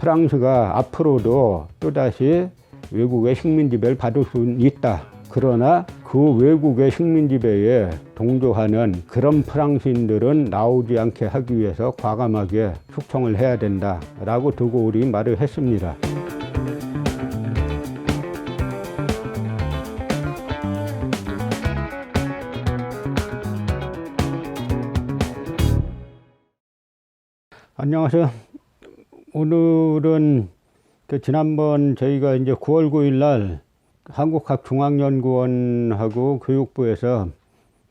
프랑스가 앞으로도 또다시 외국의 식민 지배를 받을 수 있다. 그러나 그 외국의 식민 지배에 동조하는 그런 프랑스인들은 나오지 않게 하기 위해서 과감하게 숙청을 해야 된다라고 드골이 말을 했습니다. 안녕하세요. 오늘은 지난번 저희가 이제 9월 9일 날 한국학중앙연구원하고 교육부에서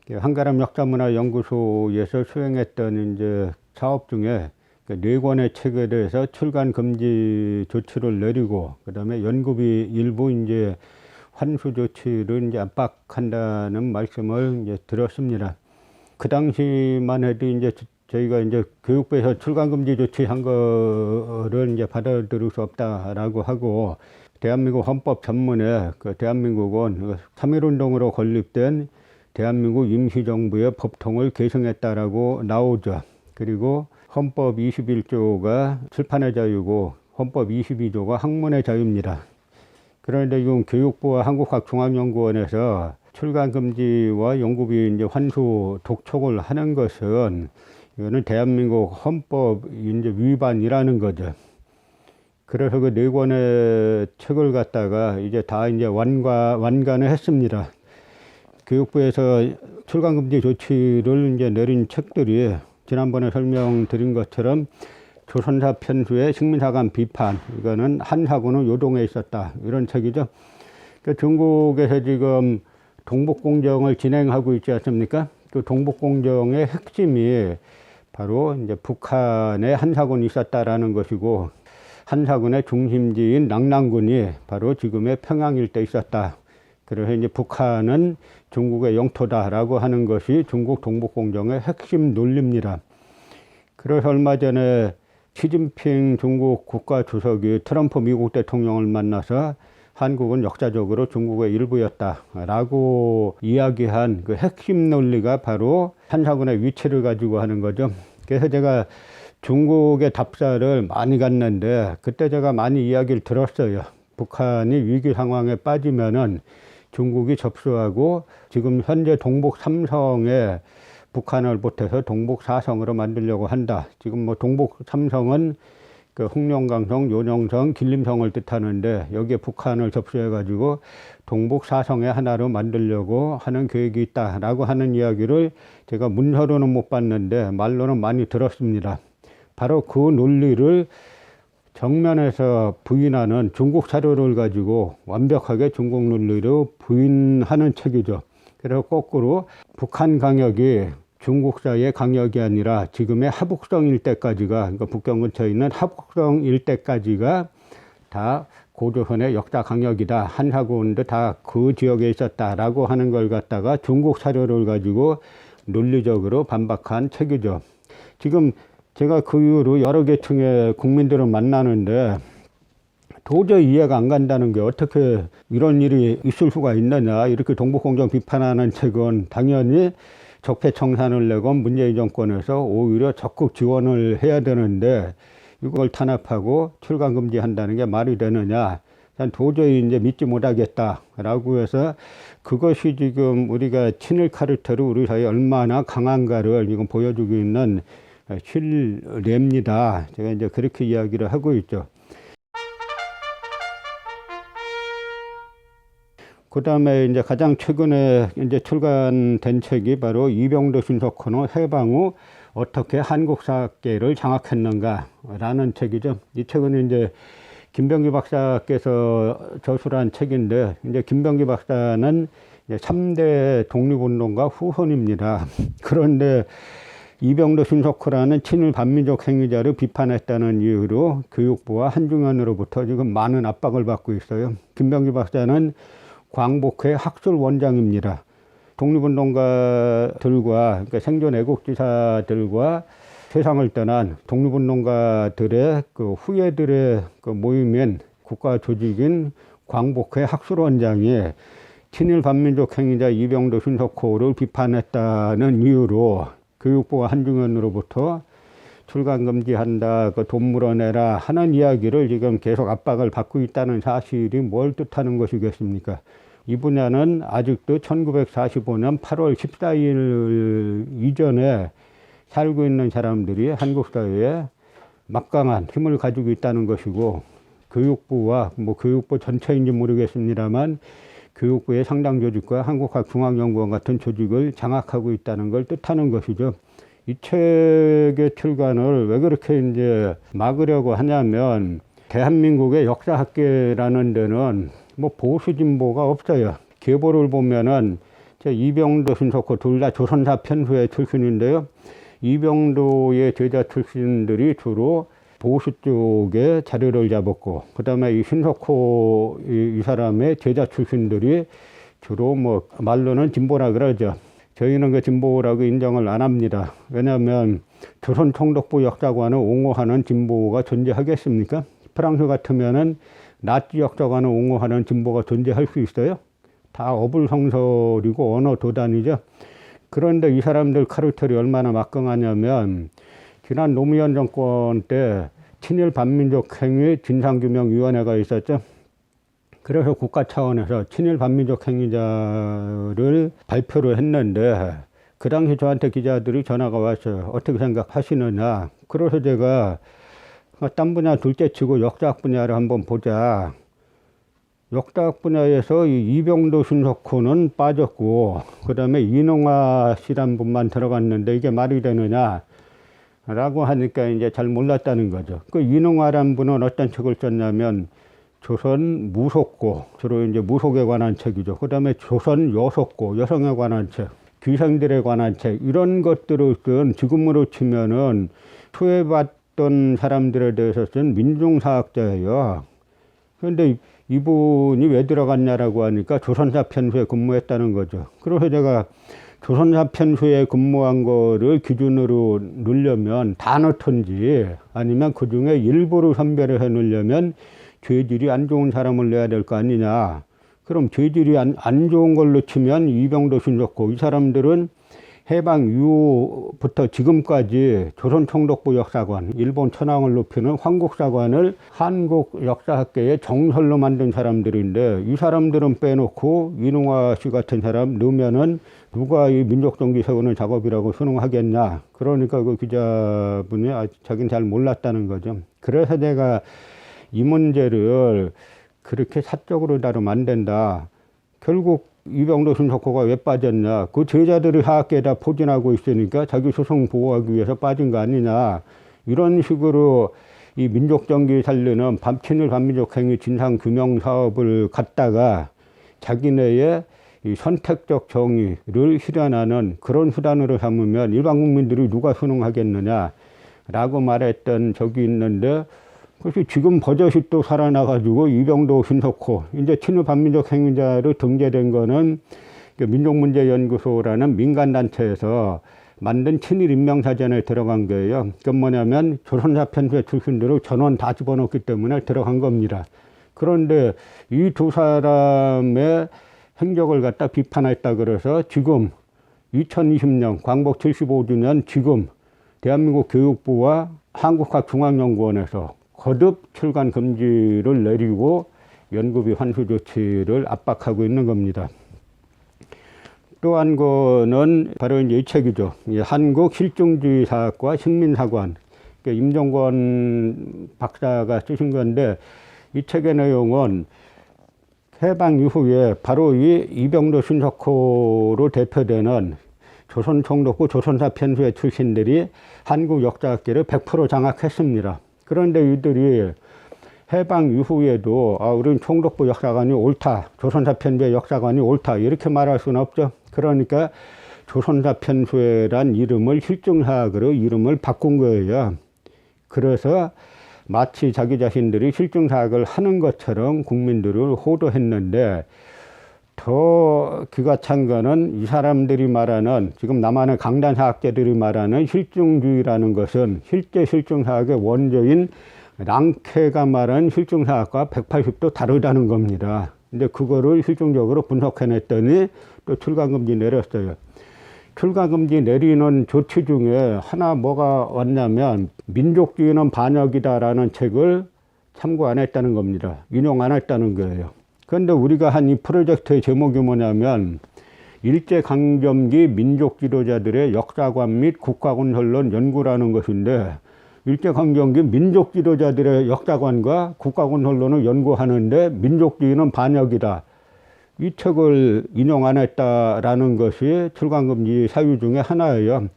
한가람 역사문화연구소에서 수행했던 이제 사업 중에 4권의 책에 대해서 출간 금지 조치를 내리고, 그 다음에 연구비 일부 이제 환수 조치를 이제 압박한다는 말씀을 이제 들었습니다. 그 당시만 해도 이제 저희가 이제 교육부에서 출간금지 조치한 거를 이제 받아들일 수 없다라고 하고, 대한민국 헌법 전문에 대한민국은 3.1운동으로 건립된 대한민국 임시정부의 법통을 계승했다라고 나오죠. 그리고 헌법 21조가 출판의 자유고 헌법 22조가 학문의 자유입니다. 그런데 지금 교육부와 한국학중앙연구원에서 출간금지와 연구비 이제 환수 독촉을 하는 것은 이거는 대한민국 헌법 이제 위반이라는 거죠. 그래서 그 4권의 책을 갖다가 이제 다 이제 완간을 했습니다. 교육부에서 출간금지 조치를 이제 내린 책들이 지난번에 설명드린 것처럼 조선사 편수의 식민사관 비판, 이거는 한사군은 요동에 있었다, 이런 책이죠. 그러니까 중국에서 지금 동북공정을 진행하고 있지 않습니까? 그 동북공정의 핵심이 바로 이제 북한에 한사군이 있었다라는 것이고, 한사군의 중심지인 낙랑군이 바로 지금의 평양 일대에 있었다. 그래서 이제 북한은 중국의 영토다라고 하는 것이 중국 동북공정의 핵심 논리입니다. 그래서 얼마 전에 시진핑 중국 국가주석이 트럼프 미국 대통령을 만나서 한국은 역사적으로 중국의 일부였다라고 이야기한 그 핵심 논리가 바로 한사군의 위치를 가지고 하는 거죠. 그래서 제가 중국의 답사를 많이 갔는데 그때 제가 많이 이야기를 들었어요. 북한이 위기 상황에 빠지면은 중국이 접수하고 지금 현재 동북 3성에 북한을 보태서 동북 4성으로 만들려고 한다. 지금 뭐 동북 3성은 그 흑룡강성, 요령성, 길림성을 뜻하는데 여기에 북한을 접수해가지고 동북 4성의 하나로 만들려고 하는 계획이 있다라고 하는 이야기를 제가 문서로는 못 봤는데 말로는 많이 들었습니다. 바로 그 논리를 정면에서 부인하는 중국 자료를 가지고 완벽하게 중국 논리로 부인하는 책이죠. 그래서 거꾸로 북한 강역이 중국사의 강역이 아니라 지금의 하북성 일대까지가, 그러니까 북경 근처에 있는 하북성 일대까지가 다 고조선의 역사 강역이다, 한사군도 다 그 지역에 있었다라고 하는 걸 갖다가 중국 사료를 가지고 논리적으로 반박한 책이죠. 지금 제가 그 이후로 여러 계층의 국민들을 만나는데 도저히 이해가 안 간다는 게, 어떻게 이런 일이 있을 수가 있느냐, 이렇게 동북공정 비판하는 책은 당연히 적폐청산을 내고 문재인 정권에서 오히려 적극 지원을 해야 되는데 이걸 탄압하고 출간금지한다는 게 말이 되느냐, 난 도저히 이제 믿지 못하겠다라고 해서, 그것이 지금 우리가 친일 카르텔이 우리 사회에 얼마나 강한가를 지금 보여주고 있는 실례입니다. 제가 이제 그렇게 이야기를 하고 있죠. 그 다음에 이제 가장 최근에 이제 출간된 책이 바로 이병도 신석헌의 해방 후 어떻게 한국사계를 장악했는가라는 책이죠. 이 책은 이제 김병기 박사께서 저술한 책인데, 이제 김병기 박사는 이제 3대 독립운동가 후손입니다. 그런데 이병도 신석헌이라는 친일 반민족 행위자를 비판했다는 이유로 교육부와 한중연으로부터 지금 많은 압박을 받고 있어요. 김병기 박사는 광복회 학술 원장입니다. 독립운동가들과, 그러니까 생존 애국지사들과 세상을 떠난 독립운동가들의 그 후예들의 그 모임인 국가 조직인 광복회 학술원장이 친일 반민족 행위자 이병도 신석호를 비판했다는 이유로 교육부와 한중연으로부터 출간 금지한다, 그 돈 물어내라 하는 이야기를 지금 계속 압박을 받고 있다는 사실이 뭘 뜻하는 것이겠습니까? 이 분야는 아직도 1945년 8월 14일 이전에 살고 있는 사람들이 한국 사회에 막강한 힘을 가지고 있다는 것이고, 교육부와 교육부 전체인지 모르겠습니다만 교육부의 상당 조직과 한국학중앙연구원 같은 조직을 장악하고 있다는 걸 뜻하는 것이죠. 이 책의 출간을 왜 그렇게 이제 막으려고 하냐면, 대한민국의 역사학계라는 데는 보수 진보가 없어요. 계보를 보면은 이병도, 신석호 둘 다 조선사 편수의 출신인데요. 이병도의 제자 출신들이 주로 보수 쪽에 자리를 잡았고, 그 다음에 이 신석호 이 사람의 제자 출신들이 주로 말로는 진보라 그러죠. 저희는 그 진보라고 인정을 안 합니다. 왜냐하면 조선 총독부 역사관을 옹호하는 진보가 존재하겠습니까? 프랑스 같으면은 나치 역사관을 옹호하는 진보가 존재할 수 있어요? 다 어불성설이고 언어 도단이죠. 그런데 이 사람들 카르텔이 얼마나 막강하냐면, 지난 노무현 정권 때 친일 반민족 행위 진상규명위원회가 있었죠. 그래서 국가 차원에서 친일 반민족 행위자를 발표를 했는데, 그 당시 저한테 기자들이 전화가 왔어요. 어떻게 생각하시느냐. 그래서 제가 딴 분야 둘째 치고 역사학 분야를 한번 보자. 역사학 분야에서 이 이병도, 신석호는 빠졌고, 그 다음에 이능화 씨란 분만 들어갔는데 이게 말이 되느냐 라고 하니까 이제 잘 몰랐다는 거죠. 그 이능화란 분은 어떤 책을 썼냐면 조선 무속고, 주로 이제 무속에 관한 책이죠. 그 다음에 조선 여속고, 여성에 관한 책, 귀생들에 관한 책, 이런 것들을 쓴, 지금으로 치면은 소외받던 사람들에 대해서 쓴 민중사학자예요. 그런데 이분이 왜 들어갔냐라고 하니까 조선사 편수에 근무했다는 거죠. 그래서 제가 조선사 편수에 근무한 거를 기준으로 넣으려면 다 넣던지, 아니면 그 중에 일부를 선별을 해 놓으려면 죄질이 안 좋은 사람을 내야 될 거 아니냐. 그럼 죄질이 안 좋은 걸로 치면 이병도, 신석호, 이 사람들은 해방 이후부터 지금까지 조선 총독부 역사관, 일본 천황을 높이는 황국사관을 한국 역사학계의 정설로 만든 사람들인데, 이 사람들은 빼놓고 이능화 씨 같은 사람 넣으면은 누가 이 민족정기 세우는 작업이라고 수능하겠냐. 그러니까 그 기자분이 자기는 잘 몰랐다는 거죠. 그래서 제가 이 문제를 그렇게 사적으로 다루면 안 된다. 결국 이병도, 신석호가 왜 빠졌냐. 그 제자들이 하학계에다 포진하고 있으니까 자기 소송 보호하기 위해서 빠진 거 아니냐. 이런 식으로 이 민족정기 살리는 친일 반민족 행위 진상규명 사업을 갖다가 자기네의 이 선택적 정의를 실현하는 그런 수단으로 삼으면 일반 국민들이 누가 순응하겠느냐라고 말했던 적이 있는데, 그래서 지금 버젓이 또 살아나가지고 이병도, 신석호, 이제 친일 반민족 행위자로 등재된 거는 민족문제연구소라는 민간단체에서 만든 친일 인명사전에 들어간 거예요. 그건 뭐냐면 조선사 편수의 출신들을 전원 다 집어넣기 때문에 들어간 겁니다. 그런데 이 두 사람의 행적을 갖다 비판했다 그래서 지금 2020년 광복 75주년 지금 대한민국 교육부와 한국학중앙연구원에서 거듭 출간 금지를 내리고 연구비 환수 조치를 압박하고 있는 겁니다. 또 한 거는 바로 이제 이 책이죠. 한국 실증주의 사학과 식민사관, 임종권 박사가 쓰신 건데, 이 책의 내용은 해방 이후에 바로 이 이병도, 신석호로 대표되는 조선 총독부 조선사 편수의 출신들이 한국 역사학계를 100% 장악했습니다. 그런데 이들이 해방 이후에도 우리는 총독부 역사관이 옳다, 조선사 편수의 역사관이 옳다, 이렇게 말할 수는 없죠. 그러니까 조선사 편수회란 이름을 실증사학으로 이름을 바꾼 거예요. 그래서 마치 자기 자신들이 실증사학을 하는 것처럼 국민들을 호도했는데, 더 기가 찬 거는 이 사람들이 말하는, 지금 남한의 강단사학자들이 말하는 실증주의라는 것은 실제 실증사학의 원조인 랑케가 말한 실증사학과 180도 다르다는 겁니다. 근데 그거를 실증적으로 분석해냈더니 또 출간금지 내렸어요. 출가금지 내리는 조치 중에 하나 뭐가 왔냐면 민족주의는 반역이다라는 책을 참고 안 했다는 겁니다. 인용 안 했다는 거예요. 그런데 우리가 한 이 프로젝트의 제목이 뭐냐면 일제강점기 민족 지도자들의 역사관 및 국가군 선론 연구라는 것인데, 일제강점기 민족 지도자들의 역사관과 국가군 선론을 연구하는데 민족주의는 반역이다, 이 책을 인용 안 했다라는 것이 출간금지 사유 중에 하나예요.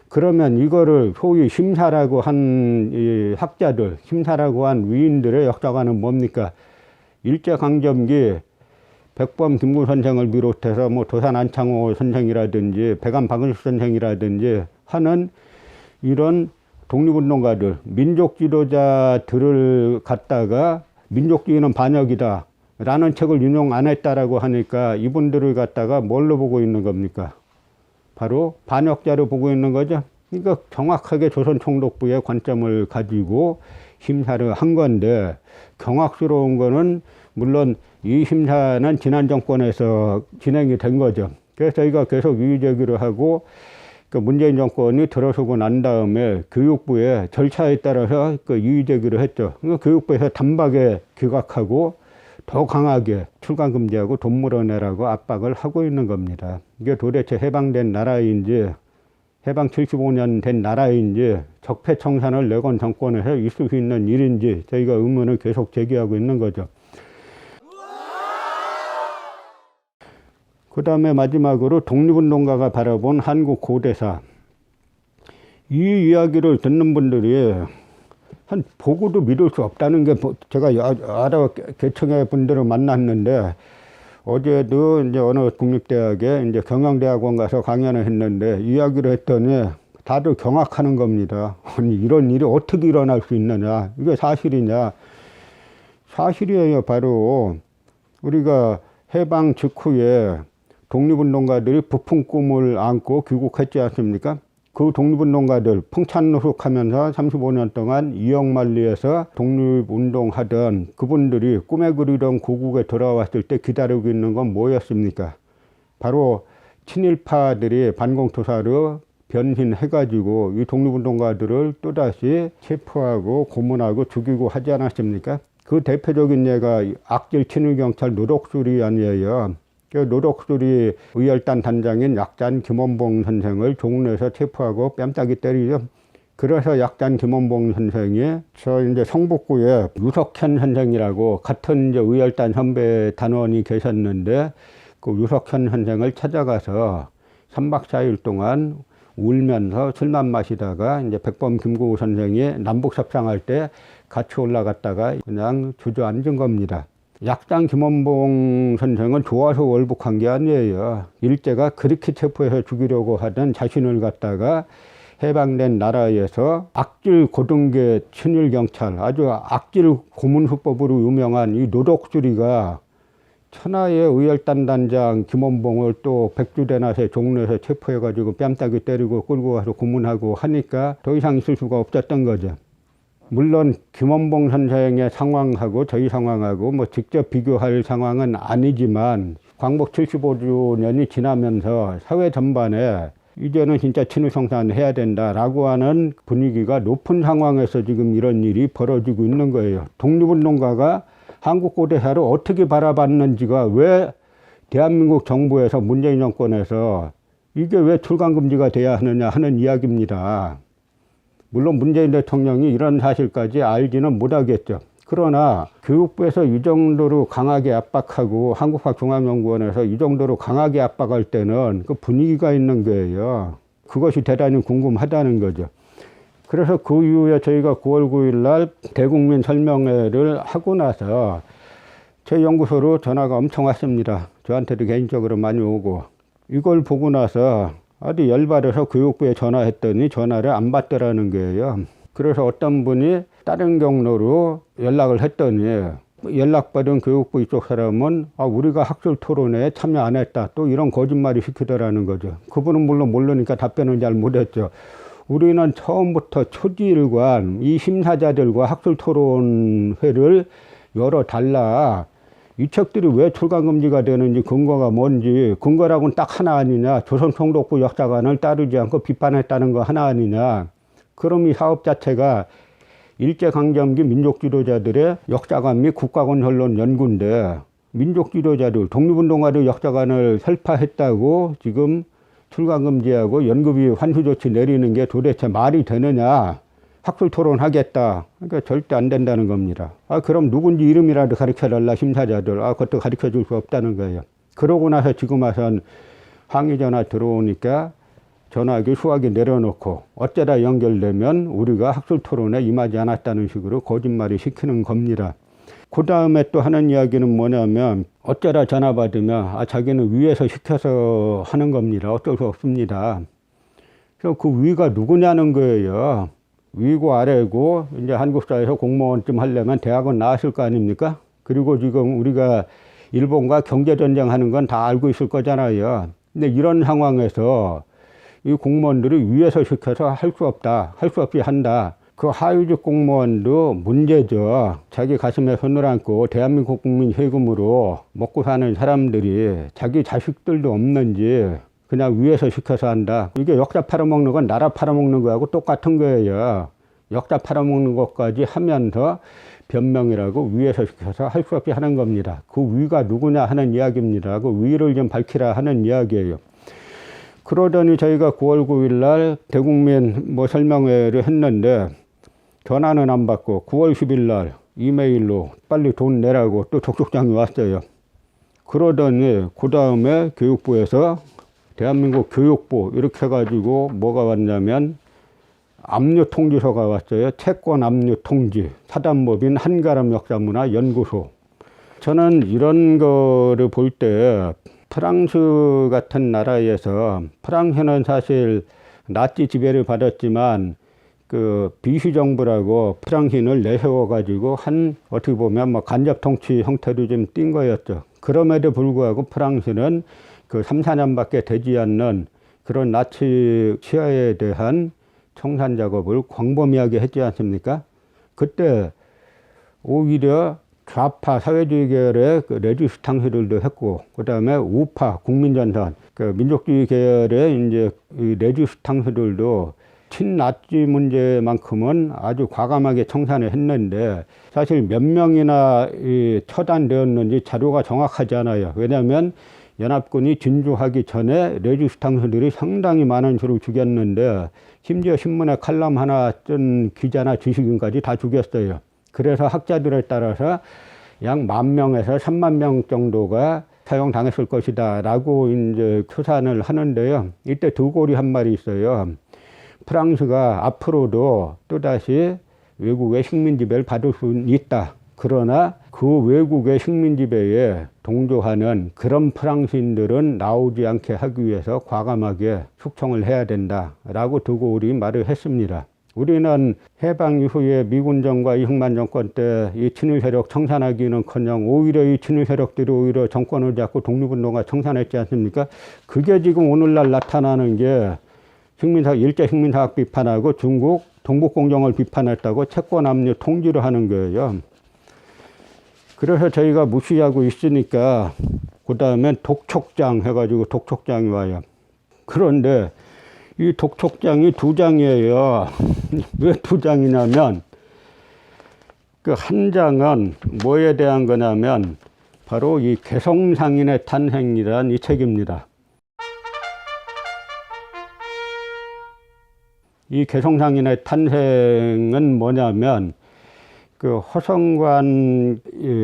그러면 이거를 소위 심사라고 한 이 학자들, 심사라고 한 위인들의 역사관은 뭡니까? 일제강점기 백범 김구 선생을 비롯해서 뭐 도산 안창호 선생이라든지 백암 박은식 선생이라든지 하는 이런 독립운동가들, 민족 지도자들을 갖다가 민족주의는 반역이다 라는 책을 인용 안 했다라고 하니까 이분들을 갖다가 뭘로 보고 있는 겁니까? 바로 반역자로 보고 있는 거죠. 그러니까 정확하게 조선총독부의 관점을 가지고 심사를 한 건데, 경악스러운 거는 물론 이 심사는 지난 정권에서 진행이 된 거죠. 그래서 저희가 계속 이의 제기를 하고, 그 문재인 정권이 들어서고 난 다음에 교육부의 절차에 따라서 그 이의 제기를 했죠. 그러니까 교육부에서 단박에 기각하고 더 강하게 출간 금지하고 돈 물어내라고 압박을 하고 있는 겁니다. 이게 도대체 해방된 나라인지, 해방 75년 된 나라인지, 적폐청산을 내건 정권에서 있을 수 있는 일인지 저희가 의문을 계속 제기하고 있는 거죠. 그 다음에 마지막으로 독립운동가가 바라본 한국 고대사. 이 이야기를 듣는 분들이 한 보고도 믿을 수 없다는 게, 제가 여러 계층의 분들을 만났는데, 어제도 이제 어느 국립대학에 이제 경영대학원 가서 강연을 했는데 이야기를 했더니 다들 경악하는 겁니다. 아니, 이런 일이 어떻게 일어날 수 있느냐, 이게 사실이냐. 사실이에요. 바로 우리가 해방 직후에 독립운동가들이 부푼 꿈을 안고 귀국했지 않습니까? 그 독립운동가들 풍찬노숙하면서 35년 동안 이역만리에서 독립운동하던 그분들이 꿈에 그리던 고국에 돌아왔을 때 기다리고 있는 건 뭐였습니까? 바로 친일파들이 반공투사로 변신해가지고 이 독립운동가들을 또다시 체포하고 고문하고 죽이고 하지 않았습니까? 그 대표적인 예가 악질 친일경찰 노독수리 아니에요. 그 노독수리 의열단 단장인 약잔 김원봉 선생을 종로에서 체포하고 뺨따기 때리죠. 그래서 약잔 김원봉 선생이 저 이제 성북구에 유석현 선생이라고 같은 이제 의열단 선배 단원이 계셨는데, 그 유석현 선생을 찾아가서 3박 4일 동안 울면서 술만 마시다가 이제 백범 김구 선생이 남북 협상할 때 같이 올라갔다가 그냥 주저앉은 겁니다. 약장 김원봉 선생은 좋아서 월북한 게 아니에요. 일제가 그렇게 체포해서 죽이려고 하던 자신을 갖다가 해방된 나라에서 악질 고등계 친일경찰, 아주 악질 고문수법으로 유명한 이 노독수리가 천하의 의열단 단장 김원봉을 또 백주대낮에 종로에서 체포해가지고 뺨따기 때리고 끌고 가서 고문하고 하니까 더 이상 있을 수가 없었던 거죠. 물론 김원봉 선생의 상황하고 저희 상황하고 뭐 직접 비교할 상황은 아니지만, 광복 75주년이 지나면서 사회 전반에 이제는 진짜 친일청산 해야 된다라고 하는 분위기가 높은 상황에서 지금 이런 일이 벌어지고 있는 거예요. 독립운동가가 한국 고대사를 어떻게 바라봤는지가 왜 대한민국 정부에서, 문재인 정권에서 이게 왜 출간금지가 돼야 하느냐 하는 이야기입니다. 물론 문재인 대통령이 이런 사실까지 알지는 못하겠죠. 그러나 교육부에서 이 정도로 강하게 압박하고 한국학중앙연구원에서 이 정도로 강하게 압박할 때는 그 분위기가 있는 거예요. 그것이 대단히 궁금하다는 거죠. 그래서 그 이후에 저희가 9월 9일 날 대국민 설명회를 하고 나서 제 연구소로 전화가 엄청 왔습니다. 저한테도 개인적으로 많이 오고, 이걸 보고 나서 아주 열받아서 교육부에 전화했더니 전화를 안 받더라는 거예요. 그래서 어떤 분이 다른 경로로 연락을 했더니 연락받은 교육부 이쪽 사람은 우리가 학술 토론회에 참여 안 했다, 또 이런 거짓말이 시키더라는 거죠. 그분은 물론 모르니까 답변을 잘 못했죠. 우리는 처음부터 초지일관 이 심사자들과 학술 토론회를 열어달라, 이 책들이 왜 출간금지가 되는지 근거가 뭔지, 근거라고는 딱 하나 아니냐, 조선총독부 역사관을 따르지 않고 비판했다는 거 하나 아니냐. 그럼 이 사업 자체가 일제강점기 민족지도자들의 역사관 및 국가권 언론 연구인데, 민족지도자들, 독립운동가들 역사관을 설파했다고 지금 출간금지하고 연구비 환수조치 내리는 게 도대체 말이 되느냐. 학술토론 하겠다. 그러니까 절대 안 된다는 겁니다. 그럼 누군지 이름이라도 가르쳐달라, 심사자들. 그것도 가르쳐 줄 수 없다는 거예요. 그러고 나서 지금 와선 항의 전화 들어오니까 전화기 수화기 내려놓고 어쩌다 연결되면 우리가 학술토론에 임하지 않았다는 식으로 거짓말을 시키는 겁니다. 그 다음에 또 하는 이야기는 뭐냐면 어쩌다 전화 받으면 자기는 위에서 시켜서 하는 겁니다. 어쩔 수 없습니다. 그래서 그 위가 누구냐는 거예요. 위고 아래고 이제 한국사에서 공무원쯤 하려면 대학은 나왔을 거 아닙니까? 그리고 지금 우리가 일본과 경제전쟁 하는 건 다 알고 있을 거잖아요. 근데 이런 상황에서 이 공무원들이 위에서 시켜서 할 수 없다, 할 수 없이 한다. 그 하위직 공무원도 문제죠. 자기 가슴에 손을 얹고 대한민국 국민 세금으로 먹고 사는 사람들이 자기 자식들도 없는지 그냥 위에서 시켜서 한다. 이게 역사 팔아먹는 건 나라 팔아먹는 거하고 똑같은 거예요. 역사 팔아먹는 것까지 하면서 변명이라고 위에서 시켜서 할 수 없이 하는 겁니다. 그 위가 누구냐 하는 이야기입니다. 그 위를 좀 밝히라 하는 이야기예요. 그러더니 저희가 9월 9일 날 대국민 설명회를 했는데 전화는 안 받고 9월 10일 날 이메일로 빨리 돈 내라고 또 족족장이 왔어요. 그러더니 그 다음에 교육부에서 대한민국 교육부 이렇게 해가지고 뭐가 왔냐면 압류 통지서가 왔어요. 채권 압류 통지, 사단법인 한가람 역사문화 연구소. 저는 이런 거를 볼 때 프랑스 같은 나라에서, 프랑스는 사실 나치 지배를 받았지만 그 비시정부라고 프랑스인을 내세워가지고 어떻게 보면 간접 통치 형태로 좀 띈 거였죠. 그럼에도 불구하고 프랑스는 그 3, 4년밖에 되지 않는 그런 나치 시야에 대한 청산 작업을 광범위하게 했지 않습니까? 그때 오히려 좌파 사회주의 계열의 그 레지스탕스들도 했고, 그 다음에 우파 국민전선, 그 민족주의 계열의 이제 이 레지스탕스들도 친나치 문제만큼은 아주 과감하게 청산을 했는데, 사실 몇 명이나 처단되었는지 자료가 정확하지 않아요. 왜냐하면 연합군이 진주하기 전에 레지스탕스들이 상당히 많은 수를 죽였는데, 심지어 신문에 칼럼 하나 쓴 기자나 지식인까지 다 죽였어요. 그래서 학자들에 따라서 약 10,000명에서 30,000명 정도가 사용당했을 것이다 라고 이제 추산을 하는데요. 이때 드골이 한 말이 있어요. 프랑스가 앞으로도 또다시 외국의 식민지배를 받을 수 있다. 그러나 그 외국의 식민지배에 동조하는 그런 프랑스인들은 나오지 않게 하기 위해서 과감하게 숙청을 해야 된다라고 드골이 말을 했습니다. 우리는 해방 이후에 미군정과 이승만 정권 때 이 친일 세력 청산하기는커녕 오히려 이 친일 세력들이 오히려 정권을 잡고 독립운동가 청산했지 않습니까? 그게 지금 오늘날 나타나는 게 일제 식민사학 비판하고 중국 동북공정을 비판했다고 채권 압류 통지를 하는 거예요. 그래서 저희가 무시하고 있으니까 그 다음에 독촉장 해가지고 독촉장이 와요. 그런데 이 독촉장이 2장이에요. 왜 2장이냐면 그 한 장은 뭐에 대한 거냐면 바로 이 개성상인의 탄생이라는 이 책입니다. 이 개성상인의 탄생은 뭐냐면 그 허성관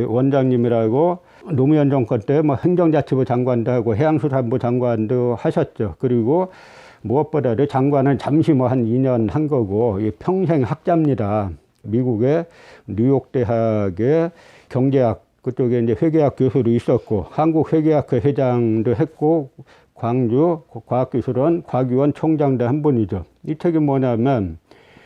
원장님이라고 노무현 정권 때 행정자치부 장관도 하고 해양수산부 장관도 하셨죠. 그리고 무엇보다도 장관은 잠시 한 2년 한 거고 평생 학자입니다. 미국의 뉴욕 대학의 경제학 그쪽에 이제 회계학 교수로 있었고 한국 회계학회 회장도 했고 광주 과학기술원 과기원 총장도 한 분이죠. 이 책이 뭐냐면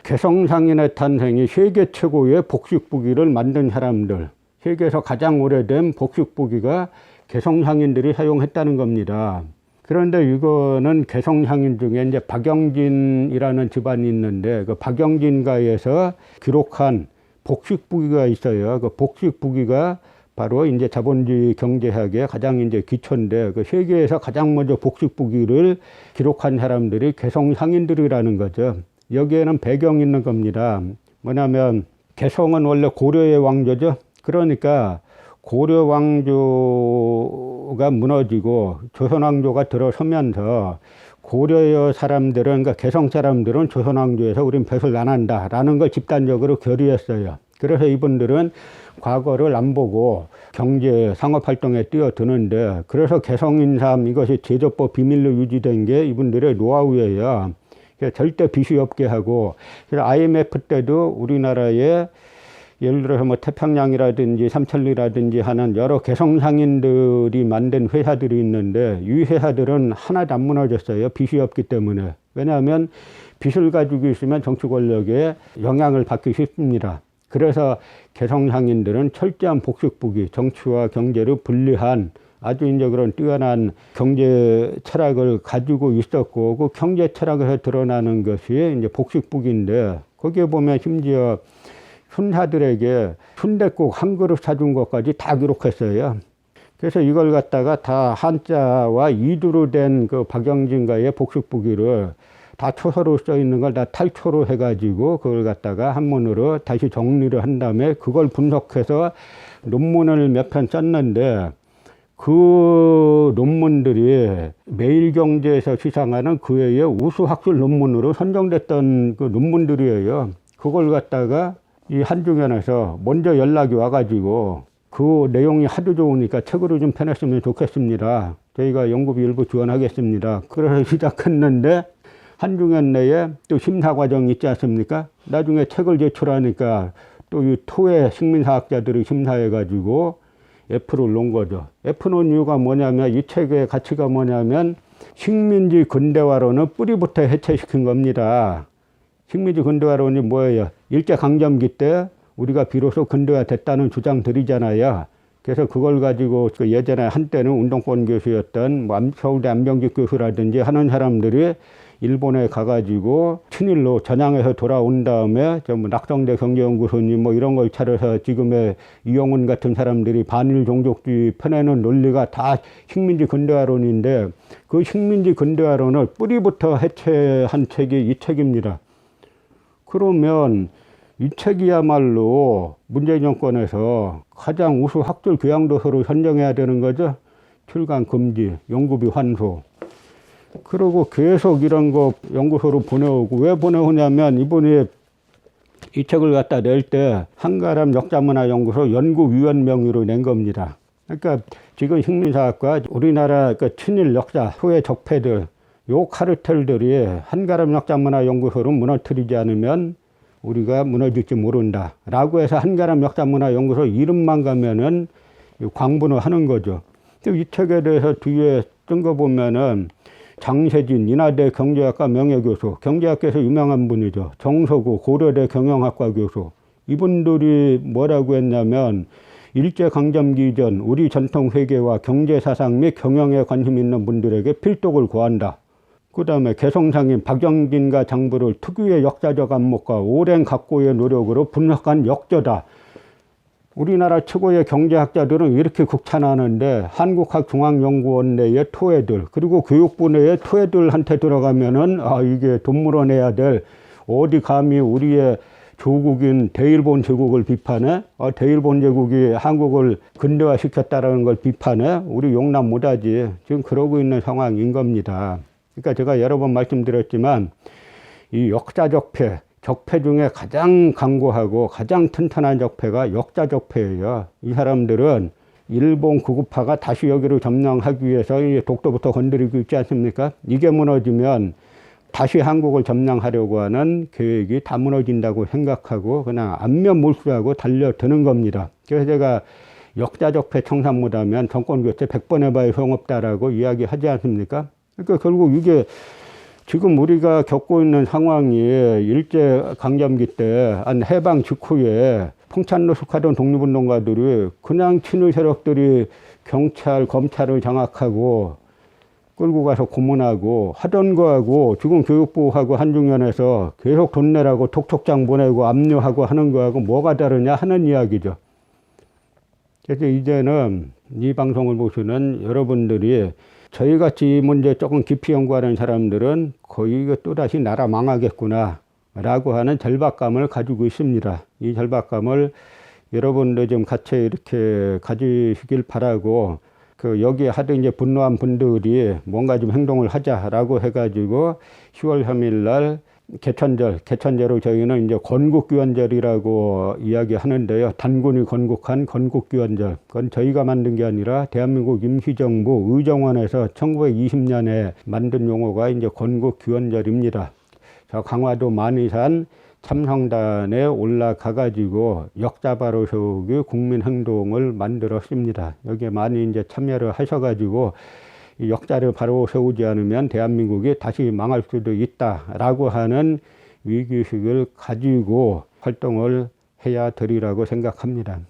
개성상인의 탄생이 세계 최고의 복식부기를 만든 사람들, 세계에서 가장 오래된 복식부기가 개성상인들이 사용했다는 겁니다. 그런데 이거는 개성상인 중에 이제 박영진이라는 집안이 있는데 그 박영진가에서 기록한 복식부기가 있어요. 그 복식부기가 바로 이제 자본주의 경제학의 가장 이제 기초인데 그 세계에서 가장 먼저 복식부기를 기록한 사람들이 개성상인들이라는 거죠. 여기에는 배경이 있는 겁니다. 뭐냐면 개성은 원래 고려의 왕조죠. 그러니까 고려 왕조가 무너지고 조선 왕조가 들어서면서 고려의 사람들은, 그러니까 개성 사람들은 조선 왕조에서 우린 벼슬 안 한다라는 걸 집단적으로 결의했어요. 그래서 이분들은 과거를 안 보고 경제 상업 활동에 뛰어드는데, 그래서 개성인삼 이것이 제조법 비밀로 유지된 게 이분들의 노하우예요. 절대 빚이 없게 하고, 그래서 IMF 때도 우리나라에 예를 들어서 뭐 태평양이라든지 삼천리라든지 하는 여러 개성상인들이 만든 회사들이 있는데 이 회사들은 하나도 안 무너졌어요. 빚이 없기 때문에. 왜냐하면 빚을 가지고 있으면 정치 권력에 영향을 받기 쉽습니다. 그래서 개성상인들은 철저한 복식부기, 정치와 경제를 분리한 아주 이제 그런 뛰어난 경제 철학을 가지고 있었고, 그 경제 철학에서 드러나는 것이 이제 복식부기인데, 거기에 보면 심지어 순사들에게 순댓국 한 그릇 사준 것까지 다 기록했어요. 그래서 이걸 갖다가 다 한자와 이두로 된 그 박영진가의 복식부기를 다 초서로 써 있는 걸 다 탈초로 해가지고 그걸 갖다가 한문으로 다시 정리를 한 다음에 그걸 분석해서 논문을 몇 편 썼는데, 그 논문들이 매일경제에서 시상하는 그 해의 우수학술 논문으로 선정됐던 그 논문들이에요. 그걸 갖다가 이 한중연에서 먼저 연락이 와가지고 그 내용이 하도 좋으니까 책으로 좀 펴냈으면 좋겠습니다. 저희가 연구비 일부 지원하겠습니다. 그래서 시작했는데 한중연 내에 또 심사 과정이 있지 않습니까? 나중에 책을 제출하니까 또 이 토의 식민사학자들이 심사해가지고 F를 놓은 거죠. F 놓은 이유가 뭐냐면, 이 책의 가치가 뭐냐면 식민지 근대화론을 뿌리부터 해체시킨 겁니다. 식민지 근대화론이 뭐예요? 일제강점기 때 우리가 비로소 근대화 됐다는 주장들이잖아요. 그래서 그걸 가지고 그 예전에 한때는 운동권 교수였던 뭐 서울대 안병직 교수라든지 하는 사람들이 일본에 가가지고 친일로 전향해서 돌아온 다음에 전부 낙성대 경제연구소님 뭐 이런 걸 차려서 지금의 이용훈 같은 사람들이 반일 종족주의 펴내는 논리가 다 식민지 근대화론인데, 그 식민지 근대화론을 뿌리부터 해체한 책이 이 책입니다. 그러면 이 책이야말로 문재인 정권에서 가장 우수 학술 교양도서로 선정해야 되는 거죠. 출간 금지, 연구비 환수. 그리고 계속 이런 거 연구소로 보내오고, 왜 보내오냐면 이번에 이 책을 갖다 낼 때 한가람 역사문화연구소 연구위원 명의로 낸 겁니다. 그러니까 지금 식민사학과 우리나라 그 친일 역사 소의 적폐들, 요 카르텔들이 한가람 역사문화연구소를 무너뜨리지 않으면 우리가 무너질지 모른다 라고 해서 한가람 역사문화연구소 이름만 가면은 광분을 하는 거죠. 이 책에 대해서 뒤에 쓴 거 보면은 장세진 인하대 경제학과 명예교수, 경제학계에서 유명한 분이죠. 정서구 고려대 경영학과 교수. 이분들이 뭐라고 했냐면, 일제강점기 전 우리 전통회계와 경제사상 및 경영에 관심 있는 분들에게 필독을 고한다. 그 다음에 개성상인 박영진과 장부를 특유의 역사적 안목과 오랜 각고의 노력으로 분석한 역저다. 우리나라 최고의 경제학자들은 이렇게 극찬하는데, 한국학중앙연구원 내의 토애들, 그리고 교육부 내의 토애들한테 들어가면은 이게 돈 물어내야 될, 어디 감히 우리의 조국인 대일본 제국을 비판해? 대일본 제국이 한국을 근대화시켰다라는 걸 비판해? 우리 용납 못하지. 지금 그러고 있는 상황인 겁니다. 그러니까 제가 여러 번 말씀드렸지만 이 역사적폐, 적폐 중에 가장 강고하고 가장 튼튼한 적폐가 역사적폐예요. 이 사람들은 일본 구구파가 다시 여기를 점령하기 위해서 독도부터 건드리고 있지 않습니까? 이게 무너지면 다시 한국을 점령하려고 하는 계획이 다 무너진다고 생각하고 그냥 안면몰수하고 달려드는 겁니다. 그래서 제가 역사적폐 청산 못하면 정권교체 100번 해봐야 소용없다라고 이야기하지 않습니까? 그러니까 결국 이게 지금 우리가 겪고 있는 상황이 일제강점기 때 한 해방 직후에 풍찬노숙하던 독립운동가들이 그냥 친일 세력들이 경찰, 검찰을 장악하고 끌고 가서 고문하고 하던 거하고 지금 교육부하고 한중연에서 계속 돈 내라고 톡톡장 보내고 압류하고 하는 거하고 뭐가 다르냐 하는 이야기죠. 그래서 이제는 이 방송을 보시는 여러분들이 저희같이 이 문제 조금 깊이 연구하는 사람들은 거의 또다시 나라 망하겠구나 라고 하는 절박감을 가지고 있습니다. 이 절박감을 여러분들 좀 같이 이렇게 가지시길 바라고, 여기에 하도 이제 분노한 분들이 뭔가 좀 행동을 하자라고 해가지고 10월 3일 날 개천제로 저희는 이제 건국규환절이라고 이야기하는데요. 단군이 건국한 건국규환절. 그건 저희가 만든 게 아니라 대한민국 임시정부 의정원에서 1920년에 만든 용어가 이제 건국규환절입니다. 저 강화도 만이산 참성단에 올라가가지고 역사바로 세우기 국민행동을 만들었습니다. 여기에 많이 이제 참여를 하셔가지고 이 역사를 바로 세우지 않으면 대한민국이 다시 망할 수도 있다라고 하는 위기의식을 가지고 활동을 해야 되리라고 생각합니다.